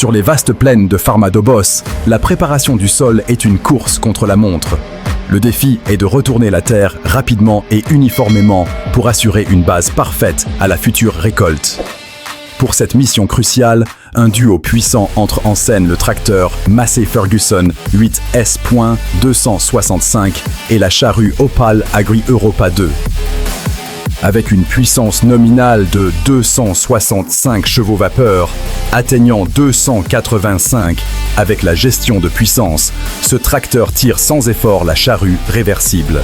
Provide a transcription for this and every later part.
Sur les vastes plaines de Farmadobos, la préparation du sol est une course contre la montre. Le défi est de retourner la terre rapidement et uniformément pour assurer une base parfaite à la future récolte. Pour cette mission cruciale, un duo puissant entre en scène le tracteur Massey Ferguson 8S.265 et la charrue Opal Agri Europa 2. Avec une puissance nominale de 265 chevaux-vapeur, atteignant 285 avec la gestion de puissance, ce tracteur tire sans effort la charrue réversible.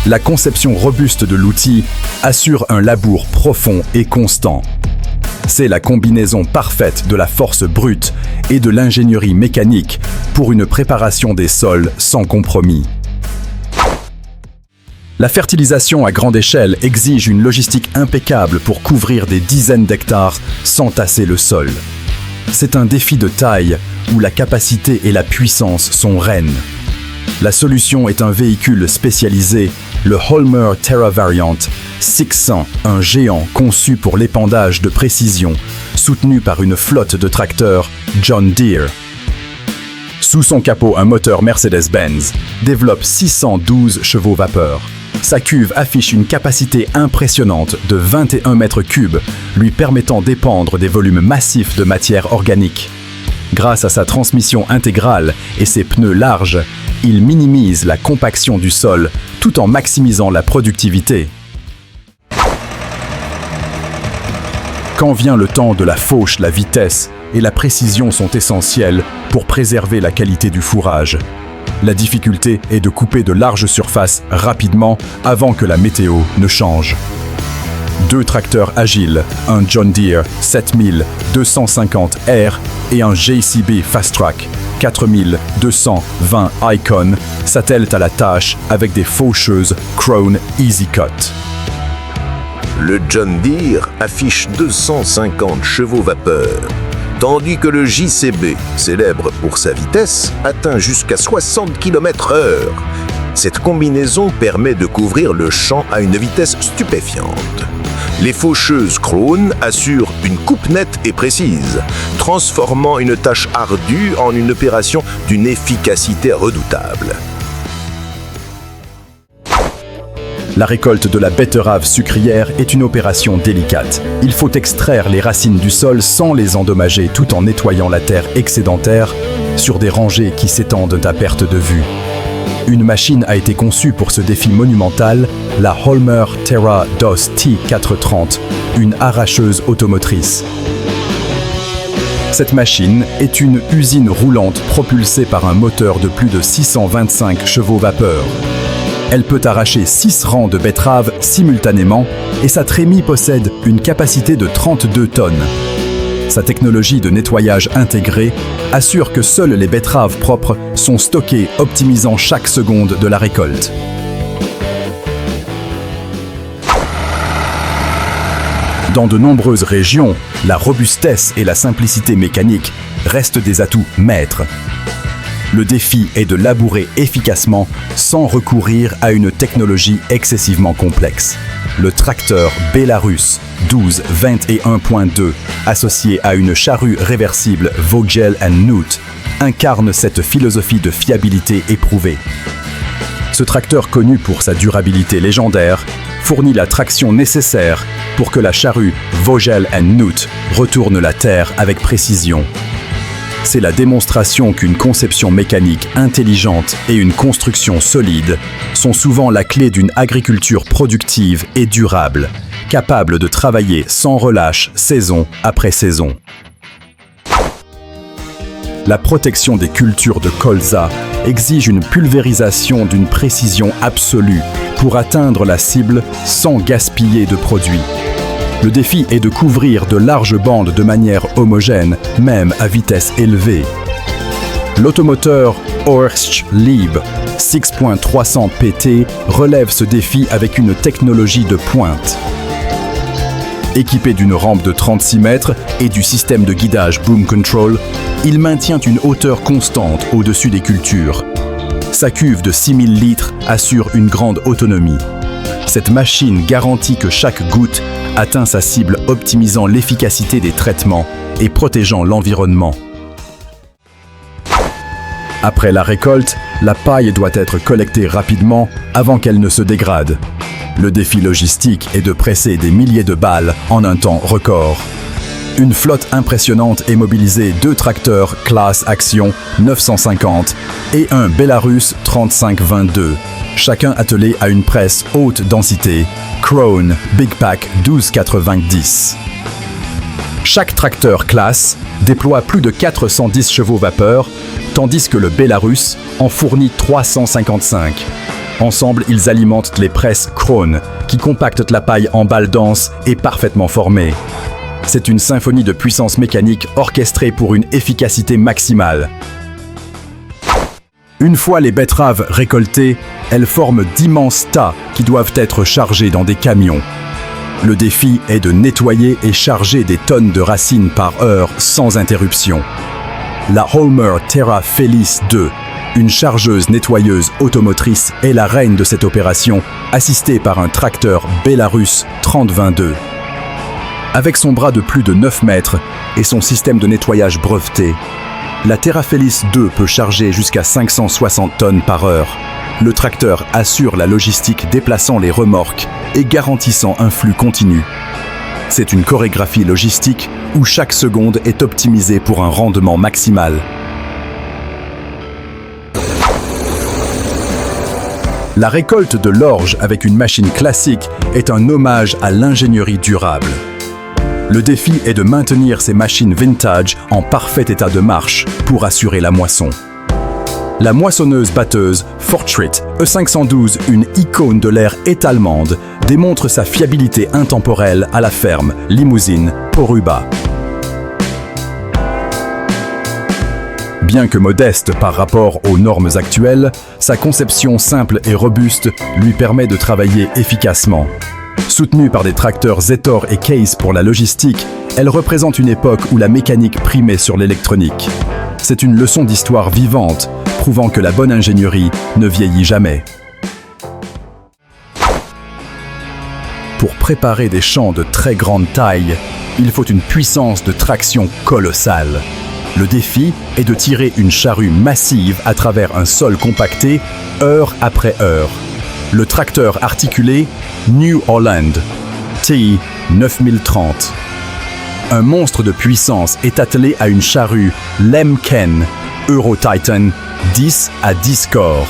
La conception robuste de l'outil assure un labour profond et constant. C'est la combinaison parfaite de la force brute et de l'ingénierie mécanique pour une préparation des sols sans compromis. La fertilisation à grande échelle exige une logistique impeccable pour couvrir des dizaines d'hectares sans tasser le sol. C'est un défi de taille où la capacité et la puissance sont reines. La solution est un véhicule spécialisé, le Holmer Terra Variant 600, un géant conçu pour l'épandage de précision, soutenu par une flotte de tracteurs John Deere. Sous son capot, un moteur Mercedes-Benz développe 612 chevaux-vapeur. Sa cuve affiche une capacité impressionnante de 21 mètres cubes, lui permettant d'épandre des volumes massifs de matière organique. Grâce à sa transmission intégrale et ses pneus larges, il minimise la compaction du sol tout en maximisant la productivité. Quand vient le temps de la fauche, la vitesse et la précision sont essentielles pour préserver la qualité du fourrage. La difficulté est de couper de larges surfaces rapidement avant que la météo ne change. Deux tracteurs agiles, un John Deere 7250R et un JCB Fastrac 4220 Icon s'attellent à la tâche avec des faucheuses Krone Easy Cut. Le John Deere affiche 250 chevaux-vapeur, tandis que le JCB, célèbre pour sa vitesse, atteint jusqu'à 60 km/h. Cette combinaison permet de couvrir le champ à une vitesse stupéfiante. Les faucheuses Krone assurent une coupe nette et précise, transformant une tâche ardue en une opération d'une efficacité redoutable. La récolte de la betterave sucrière est une opération délicate. Il faut extraire les racines du sol sans les endommager tout en nettoyant la terre excédentaire sur des rangées qui s'étendent à perte de vue. Une machine a été conçue pour ce défi monumental, la Holmer Terra DOS T430, une arracheuse automotrice. Cette machine est une usine roulante propulsée par un moteur de plus de 625 chevaux-vapeur. Elle peut arracher 6 rangs de betteraves simultanément et sa trémie possède une capacité de 32 tonnes. Sa technologie de nettoyage intégrée assure que seules les betteraves propres sont stockées, optimisant chaque seconde de la récolte. Dans de nombreuses régions, la robustesse et la simplicité mécanique restent des atouts maîtres. Le défi est de labourer efficacement sans recourir à une technologie excessivement complexe. Le tracteur Belarus 1221.2, associé à une charrue réversible Vogel & Knut, incarne cette philosophie de fiabilité éprouvée. Ce tracteur, connu pour sa durabilité légendaire, fournit la traction nécessaire pour que la charrue Vogel & Knut retourne la terre avec précision. C'est la démonstration qu'une conception mécanique intelligente et une construction solide sont souvent la clé d'une agriculture productive et durable, capable de travailler sans relâche saison après saison. La protection des cultures de colza exige une pulvérisation d'une précision absolue pour atteindre la cible sans gaspiller de produits. Le défi est de couvrir de larges bandes de manière homogène, même à vitesse élevée. L'automoteur Horsch Lieb 6.300 PT relève ce défi avec une technologie de pointe. Équipé d'une rampe de 36 mètres et du système de guidage Boom Control, il maintient une hauteur constante au-dessus des cultures. Sa cuve de 6000 litres assure une grande autonomie. Cette machine garantit que chaque goutte atteint sa cible, optimisant l'efficacité des traitements et protégeant l'environnement. Après la récolte, la paille doit être collectée rapidement avant qu'elle ne se dégrade. Le défi logistique est de presser des milliers de balles en un temps record. Une flotte impressionnante est mobilisée, 2 tracteurs classe Action 950 et un Belarus 3522, chacun attelé à une presse haute densité, Krone Big Pack 1290. Chaque tracteur classe déploie plus de 410 chevaux vapeur, tandis que le Belarus en fournit 355. Ensemble, ils alimentent les presses Krone, qui compactent la paille en balles denses et parfaitement formées. C'est une symphonie de puissance mécanique orchestrée pour une efficacité maximale. Une fois les betteraves récoltées, elles forment d'immenses tas qui doivent être chargés dans des camions. Le défi est de nettoyer et charger des tonnes de racines par heure sans interruption. La Holmer Terra Felice 2, une chargeuse nettoyeuse automotrice, est la reine de cette opération, assistée par un tracteur Belarus 3022. Avec son bras de plus de 9 mètres et son système de nettoyage breveté, la Terra Felice 2 peut charger jusqu'à 560 tonnes par heure. Le tracteur assure la logistique déplaçant les remorques et garantissant un flux continu. C'est une chorégraphie logistique où chaque seconde est optimisée pour un rendement maximal. La récolte de l'orge avec une machine classique est un hommage à l'ingénierie durable. Le défi est de maintenir ces machines vintage en parfait état de marche pour assurer la moisson. La moissonneuse-batteuse Fortschritt E512, une icône de l'ère étalemande, démontre sa fiabilité intemporelle à la ferme Limousine Poruba. Bien que modeste par rapport aux normes actuelles, sa conception simple et robuste lui permet de travailler efficacement. Soutenue par des tracteurs Zetor et Case pour la logistique, elle représente une époque où la mécanique primait sur l'électronique. C'est une leçon d'histoire vivante, prouvant que la bonne ingénierie ne vieillit jamais. Pour préparer des champs de très grande taille, il faut une puissance de traction colossale. Le défi est de tirer une charrue massive à travers un sol compacté, heure après heure. Le tracteur articulé New Holland TI 9030. Un monstre de puissance est attelé à une charrue Lemken Euro Titan 10 à 10 corps.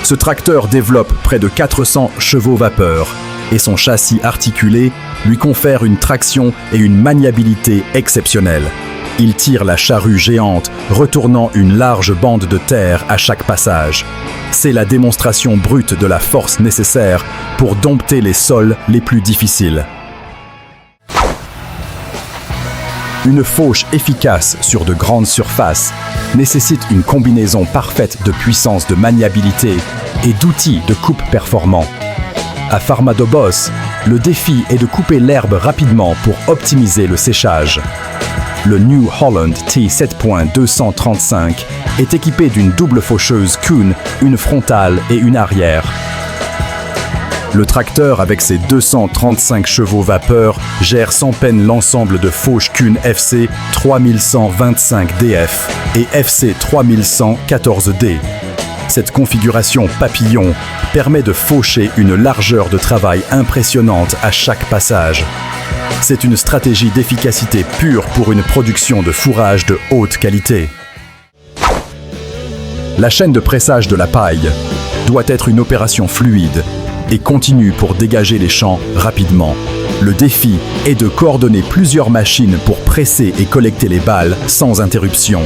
Ce tracteur développe près de 400 chevaux vapeur et son châssis articulé lui confère une traction et une maniabilité exceptionnelles. Il tire la charrue géante, retournant une large bande de terre à chaque passage. C'est la démonstration brute de la force nécessaire pour dompter les sols les plus difficiles. Une fauche efficace sur de grandes surfaces nécessite une combinaison parfaite de puissance de maniabilité et d'outils de coupe performants. À Farmadobos, le défi est de couper l'herbe rapidement pour optimiser le séchage. Le New Holland T7.235 est équipé d'une double faucheuse Kuhn, une frontale et une arrière. Le tracteur, avec ses 235 chevaux vapeur, gère sans peine l'ensemble de fauches Kuhn FC 3125DF et FC 3114D. Cette configuration papillon permet de faucher une largeur de travail impressionnante à chaque passage. C'est une stratégie d'efficacité pure pour une production de fourrage de haute qualité. La chaîne de pressage de la paille doit être une opération fluide et continue pour dégager les champs rapidement. Le défi est de coordonner plusieurs machines pour presser et collecter les balles sans interruption.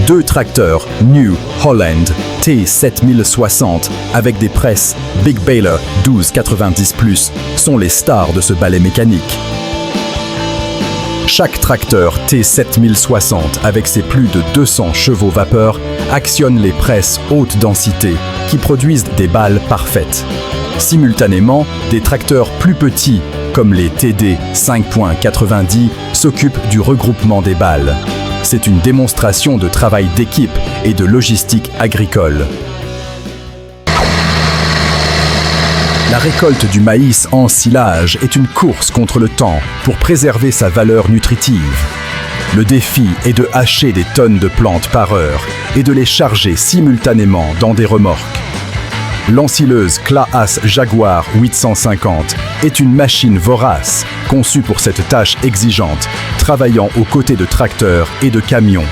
2 tracteurs New Holland T7060 avec des presses Big Baler 1290+, sont les stars de ce balai mécanique. Chaque tracteur T7060 avec ses plus de 200 chevaux vapeur actionne les presses haute densité qui produisent des balles parfaites. Simultanément, des tracteurs plus petits comme les TD 5.90 s'occupent du regroupement des balles. C'est une démonstration de travail d'équipe et de logistique agricole. La récolte du maïs en silage est une course contre le temps pour préserver sa valeur nutritive. Le défi est de hacher des tonnes de plantes par heure et de les charger simultanément dans des remorques. L'ensileuse Claas Jaguar 850 est une machine vorace conçue pour cette tâche exigeante, travaillant aux côtés de tracteurs et de camions.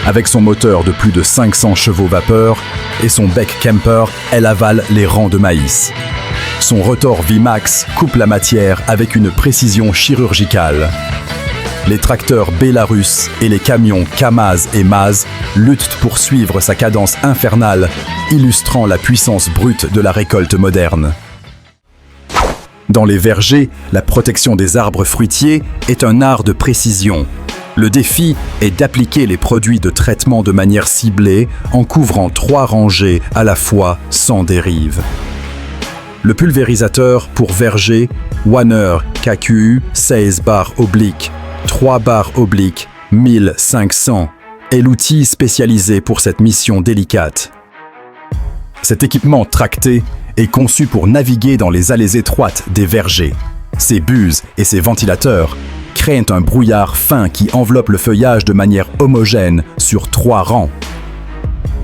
Avec son moteur de plus de 500 chevaux vapeur et son bec Kemper, elle avale les rangs de maïs. Son rotor VMAX coupe la matière avec une précision chirurgicale. Les tracteurs Bélarus et les camions Kamaz et Maz luttent pour suivre sa cadence infernale, illustrant la puissance brute de la récolte moderne. Dans les vergers, la protection des arbres fruitiers est un art de précision. Le défi est d'appliquer les produits de traitement de manière ciblée en couvrant 3 rangées à la fois sans dérive. Le pulvérisateur pour verger Wanner KQU 16/3/1500 est l'outil spécialisé pour cette mission délicate. Cet équipement tracté est conçu pour naviguer dans les allées étroites des vergers. Ses buses et ses ventilateurs créent un brouillard fin qui enveloppe le feuillage de manière homogène sur 3 rangs.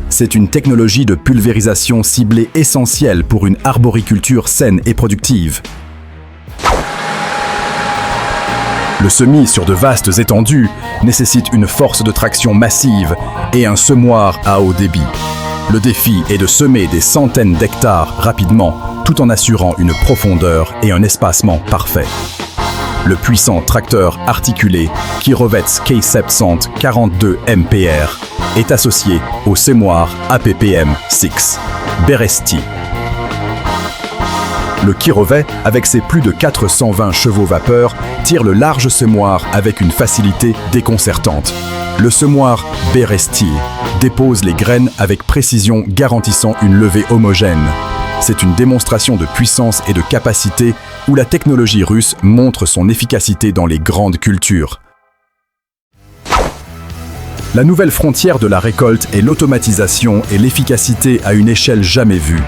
C'est une technologie de pulvérisation ciblée essentielle pour une arboriculture saine et productive. Le semis sur de vastes étendues nécessite une force de traction massive et un semoir à haut débit. Le défi est de semer des centaines d'hectares rapidement, tout en assurant une profondeur et un espacement parfait. Le puissant tracteur articulé Kirovets K700 42 MPR est associé au semoir APPM 6 Beresti. Le Kirovet, avec ses plus de 420 chevaux vapeur, tire le large semoir avec une facilité déconcertante. Le semoir Beresti dépose les graines avec précision, garantissant une levée homogène. C'est une démonstration de puissance et de capacité où la technologie russe montre son efficacité dans les grandes cultures. La nouvelle frontière de la récolte est l'automatisation et l'efficacité à une échelle jamais vue.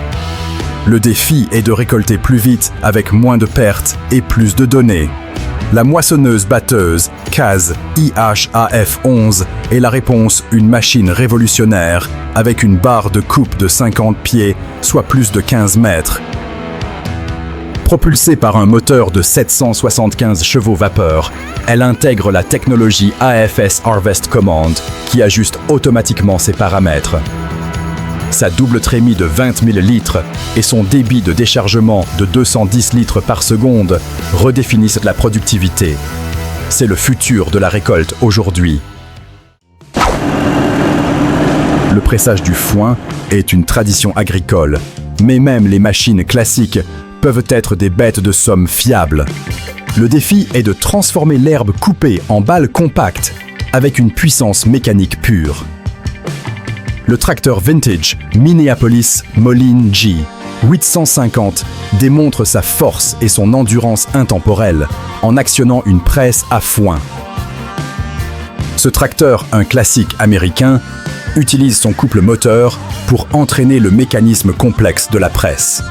Le défi est de récolter plus vite avec moins de pertes et plus de données. La moissonneuse-batteuse Kaz IHAF-11 est la réponse, une machine révolutionnaire avec une barre de coupe de 50 pieds, soit plus de 15 mètres. Propulsée par un moteur de 775 chevaux vapeur, elle intègre la technologie AFS Harvest Command qui ajuste automatiquement ses paramètres. Sa double trémie de 20 000 litres et son débit de déchargement de 210 litres par seconde redéfinissent la productivité. C'est le futur de la récolte aujourd'hui. Le pressage du foin est une tradition agricole, mais même les machines classiques peuvent être des bêtes de somme fiables. Le défi est de transformer l'herbe coupée en balles compactes avec une puissance mécanique pure. Le tracteur vintage Minneapolis Moline G 850 démontre sa force et son endurance intemporelle en actionnant une presse à foin. Ce tracteur, un classique américain, utilise son couple moteur pour entraîner le mécanisme complexe de la presse.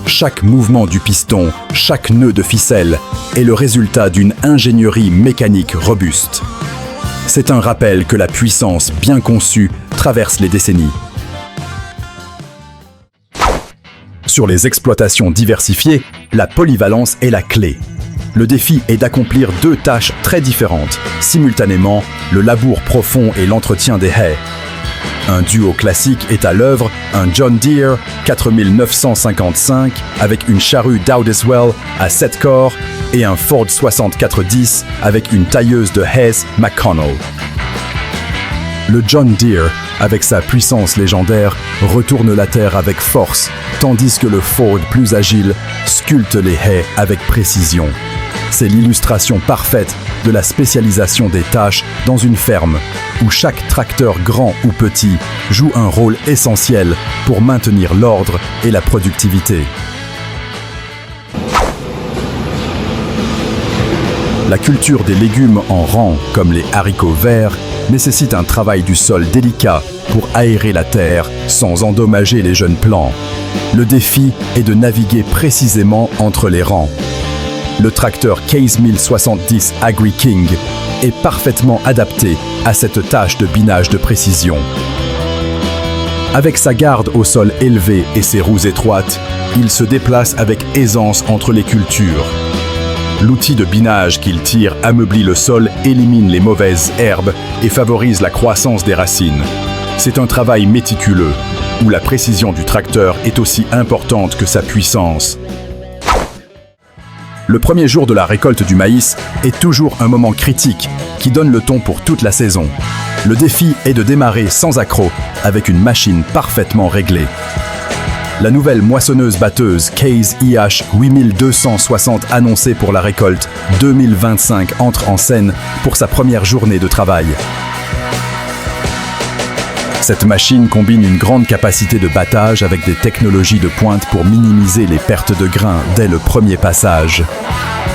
Chaque mouvement du piston, chaque nœud de ficelle est le résultat d'une ingénierie mécanique robuste. C'est un rappel que la puissance bien conçue traverse les décennies. Sur les exploitations diversifiées, la polyvalence est la clé. Le défi est d'accomplir 2 tâches très différentes, simultanément, le labour profond et l'entretien des haies. Un duo classique est à l'œuvre, un John Deere 4955 avec une charrue Dowdeswell à 7 corps et un Ford 6410 avec une tailleuse de haies McConnell. Le John Deere, avec sa puissance légendaire, retourne la terre avec force, tandis que le Ford plus agile sculpte les haies avec précision. C'est l'illustration parfaite de la spécialisation des tâches dans une ferme, où chaque tracteur grand ou petit joue un rôle essentiel pour maintenir l'ordre et la productivité. La culture des légumes en rang, comme les haricots verts, nécessite un travail du sol délicat pour aérer la terre sans endommager les jeunes plants. Le défi est de naviguer précisément entre les rangs. Le tracteur Case 1070 Agri King est parfaitement adapté à cette tâche de binage de précision. Avec sa garde au sol élevé et ses roues étroites, il se déplace avec aisance entre les cultures. L'outil de binage qu'il tire ameublit le sol, élimine les mauvaises herbes et favorise la croissance des racines. C'est un travail méticuleux, où la précision du tracteur est aussi importante que sa puissance. Le premier jour de la récolte du maïs est toujours un moment critique qui donne le ton pour toute la saison. Le défi est de démarrer sans accroc avec une machine parfaitement réglée. La nouvelle moissonneuse-batteuse Case IH 8260 annoncée pour la récolte 2025 entre en scène pour sa première journée de travail. Cette machine combine une grande capacité de battage avec des technologies de pointe pour minimiser les pertes de grains dès le premier passage.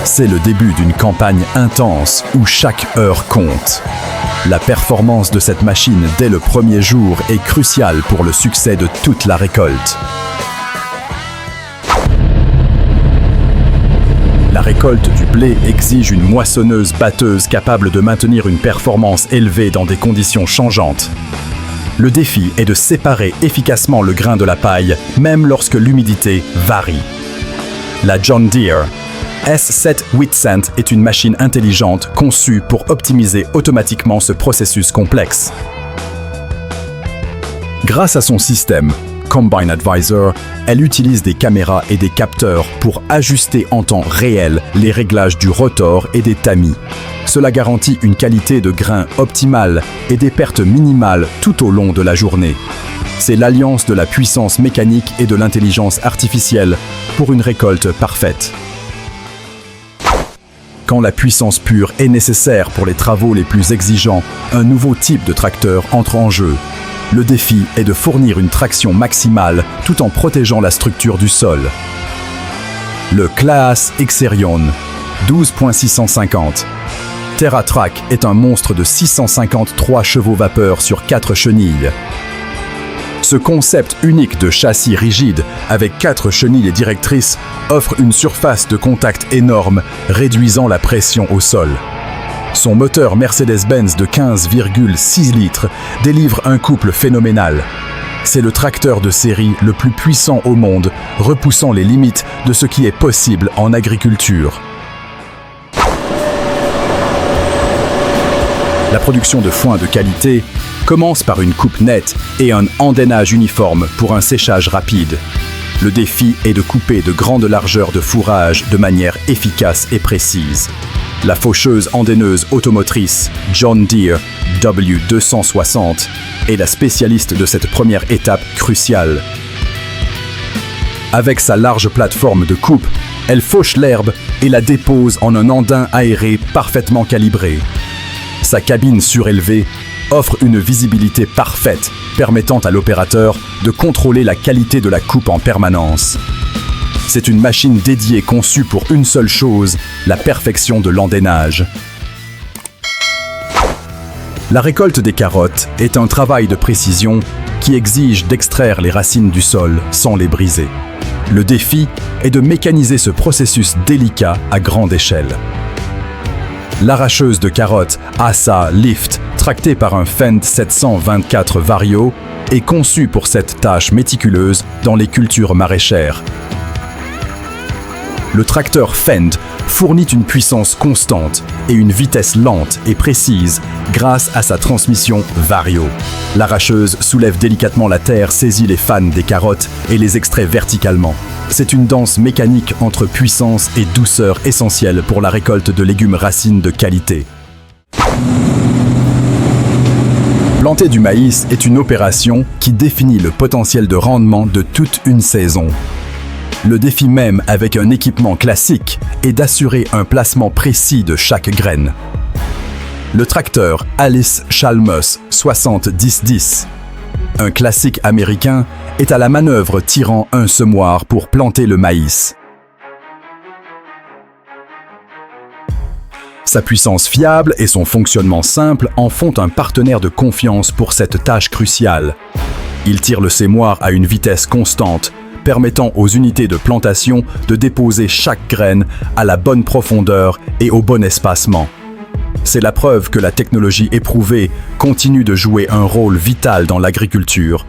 C'est le début d'une campagne intense où chaque heure compte. La performance de cette machine dès le premier jour est cruciale pour le succès de toute la récolte. La récolte du blé exige une moissonneuse-batteuse capable de maintenir une performance élevée dans des conditions changeantes. Le défi est de séparer efficacement le grain de la paille, même lorsque l'humidité varie. La John Deere S7 Wheatcent est une machine intelligente conçue pour optimiser automatiquement ce processus complexe. Grâce à son système Combine Advisor, elle utilise des caméras et des capteurs pour ajuster en temps réel les réglages du rotor et des tamis. Cela garantit une qualité de grain optimale et des pertes minimales tout au long de la journée. C'est l'alliance de la puissance mécanique et de l'intelligence artificielle pour une récolte parfaite. Quand la puissance pure est nécessaire pour les travaux les plus exigeants, un nouveau type de tracteur entre en jeu. Le défi est de fournir une traction maximale tout en protégeant la structure du sol. Le Claas Xerion 12.650. TerraTrack est un monstre de 653 chevaux vapeur sur 4 chenilles. Ce concept unique de châssis rigide avec 4 chenilles directrices offre une surface de contact énorme, réduisant la pression au sol. Son moteur Mercedes-Benz de 15,6 litres délivre un couple phénoménal. C'est le tracteur de série le plus puissant au monde, repoussant les limites de ce qui est possible en agriculture. La production de foin de qualité commence par une coupe nette et un endainage uniforme pour un séchage rapide. Le défi est de couper de grandes largeurs de fourrage de manière efficace et précise. La faucheuse endaineuse automotrice John Deere W260 est la spécialiste de cette première étape cruciale. Avec sa large plateforme de coupe, elle fauche l'herbe et la dépose en un andain aéré parfaitement calibré. Sa cabine surélevée offre une visibilité parfaite, permettant à l'opérateur de contrôler la qualité de la coupe en permanence. C'est une machine dédiée conçue pour une seule chose, la perfection de l'endainage. La récolte des carottes est un travail de précision qui exige d'extraire les racines du sol sans les briser. Le défi est de mécaniser ce processus délicat à grande échelle. L'arracheuse de carottes ASA Lift, tractée par un Fend 724 Vario, est conçue pour cette tâche méticuleuse dans les cultures maraîchères. Le tracteur Fend fournit une puissance constante et une vitesse lente et précise grâce à sa transmission Vario. L'arracheuse soulève délicatement la terre, saisit les fans des carottes et les extrait verticalement. C'est une danse mécanique entre puissance et douceur essentielle pour la récolte de légumes racines de qualité. Planter du maïs est une opération qui définit le potentiel de rendement de toute une saison. Le défi même avec un équipement classique est d'assurer un placement précis de chaque graine. Le tracteur Alice Chalmers 7010, un classique américain, est à la manœuvre tirant un semoir pour planter le maïs. Sa puissance fiable et son fonctionnement simple en font un partenaire de confiance pour cette tâche cruciale. Il tire le sémoir à une vitesse constante, permettant aux unités de plantation de déposer chaque graine à la bonne profondeur et au bon espacement. C'est la preuve que la technologie éprouvée continue de jouer un rôle vital dans l'agriculture.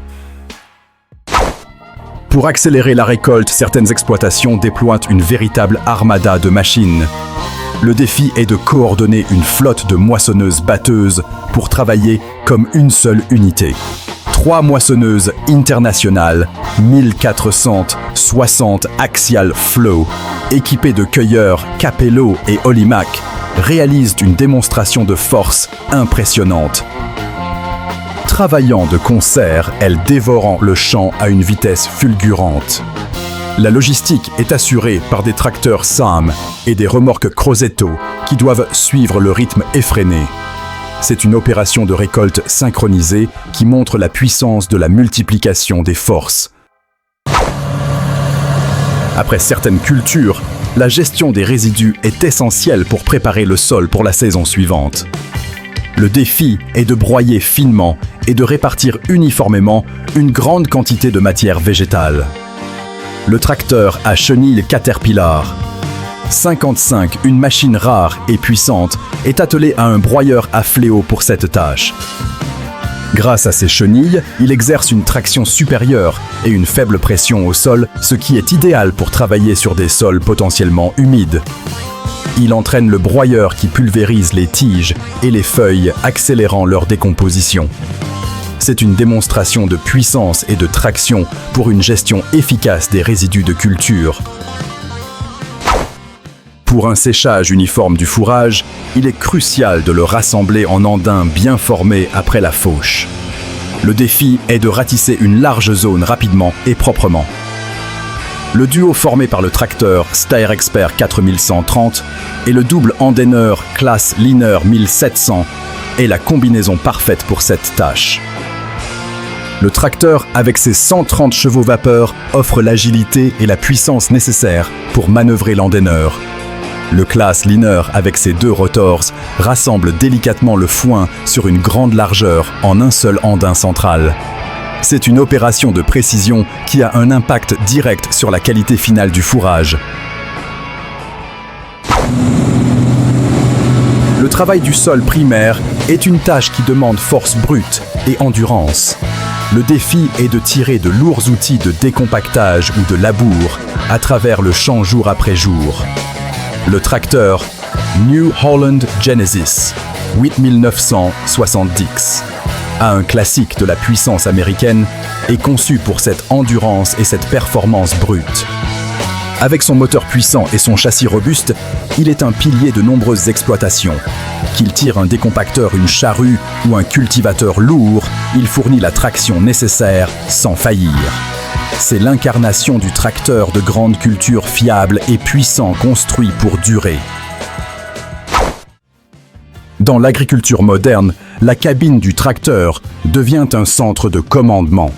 Pour accélérer la récolte, certaines exploitations déploient une véritable armada de machines. Le défi est de coordonner une flotte de moissonneuses-batteuses pour travailler comme une seule unité. 3 moissonneuses internationales, 1460 Axial Flow, équipées de cueilleurs Capello et Olimac, réalisent une démonstration de force impressionnante. Travaillant de concert, elles dévorant le champ à une vitesse fulgurante. La logistique est assurée par des tracteurs SAM et des remorques Crosetto qui doivent suivre le rythme effréné. C'est une opération de récolte synchronisée qui montre la puissance de la multiplication des forces. Après certaines cultures, la gestion des résidus est essentielle pour préparer le sol pour la saison suivante. Le défi est de broyer finement et de répartir uniformément une grande quantité de matière végétale. Le tracteur à chenilles Caterpillar 55, une machine rare et puissante, est attelée à un broyeur à fléau pour cette tâche. Grâce à ses chenilles, il exerce une traction supérieure et une faible pression au sol, ce qui est idéal pour travailler sur des sols potentiellement humides. Il entraîne le broyeur qui pulvérise les tiges et les feuilles, accélérant leur décomposition. C'est une démonstration de puissance et de traction pour une gestion efficace des résidus de culture. Pour un séchage uniforme du fourrage, il est crucial de le rassembler en andins bien formés après la fauche. Le défi est de ratisser une large zone rapidement et proprement. Le duo formé par le tracteur Steyr Expert 4130 et le double andenneur classe Liner 1700 est la combinaison parfaite pour cette tâche. Le tracteur, avec ses 130 chevaux vapeur, offre l'agilité et la puissance nécessaires pour manœuvrer l'andenneur. Le classe Liner, avec ses 2 rotors, rassemble délicatement le foin sur une grande largeur en un seul andin central. C'est une opération de précision qui a un impact direct sur la qualité finale du fourrage. Le travail du sol primaire est une tâche qui demande force brute et endurance. Le défi est de tirer de lourds outils de décompactage ou de labour à travers le champ jour après jour. Le tracteur New Holland Genesis 8970, un classique de la puissance américaine, est conçu pour cette endurance et cette performance brute. Avec son moteur puissant et son châssis robuste, il est un pilier de nombreuses exploitations. Qu'il tire un décompacteur, une charrue ou un cultivateur lourd, il fournit la traction nécessaire sans faillir. C'est l'incarnation du tracteur de grande culture fiable et puissant construit pour durer. Dans l'agriculture moderne, la cabine du tracteur devient un centre de commandement.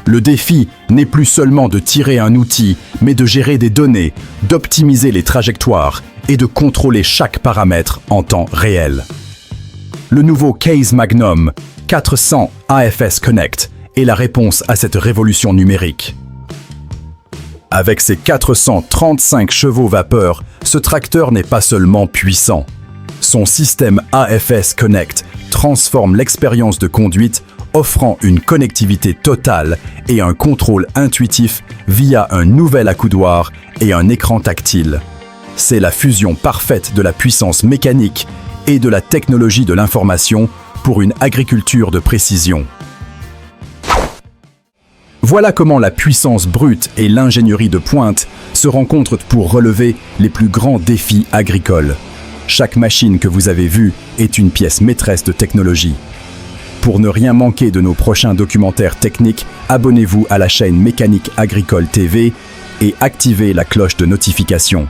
Le défi n'est plus seulement de tirer un outil, mais de gérer des données, d'optimiser les trajectoires et de contrôler chaque paramètre en temps réel. Le nouveau Case Magnum 400 AFS Connect est la réponse à cette révolution numérique. Avec ses 435 chevaux vapeur, ce tracteur n'est pas seulement puissant. Son système AFS Connect transforme l'expérience de conduite, offrant une connectivité totale et un contrôle intuitif via un nouvel accoudoir et un écran tactile. C'est la fusion parfaite de la puissance mécanique et de la technologie de l'information pour une agriculture de précision. Voilà comment la puissance brute et l'ingénierie de pointe se rencontrent pour relever les plus grands défis agricoles. Chaque machine que vous avez vue est une pièce maîtresse de technologie. Pour ne rien manquer de nos prochains documentaires techniques, abonnez-vous à la chaîne Mécanique Agricole TV et activez la cloche de notification.